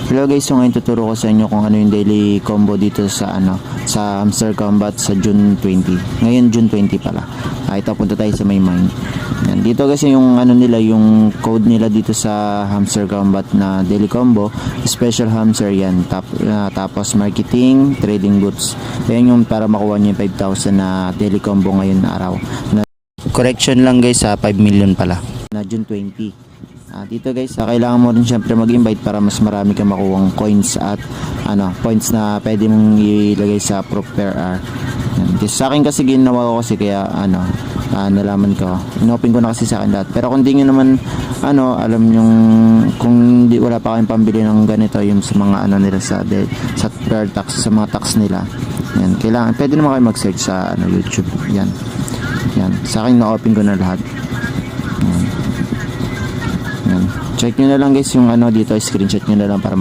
Hello guys, so ngayon tuturo ko sa inyo kung ano yung daily combo dito sa sa Hamster Combat sa June 20. Ngayon June 20 pala. Ito punta tayo sa may mine. Yan, dito kasi yung nila, yung code nila dito sa Hamster Combat na daily combo, special hamster yan. Tapos marketing, trading boots. Yan yung para makuha niyo yung 5,000 na daily combo ngayon na araw. Correction lang guys, sa 5 million pala na June 20. Dito guys, kailangan mo rin syempre mag-invite para mas marami kang makuwang coins at points na pwede mong ilagay sa proper R. Sa akin kasi ginawa ko kasi kaya nalaman ko. Inopen ko na kasi sa akin lahat. Pero kung di nyo naman alam yung kung wala pa kayong pambili ng ganito yung sa mga nila sa per tax, sa mga tax nila. Yan, kailangan pwede naman kayo mag-search sa YouTube. Yan. Sa akin na-open ko na lahat. Check nyo na lang guys yung dito, screenshot nyo na lang para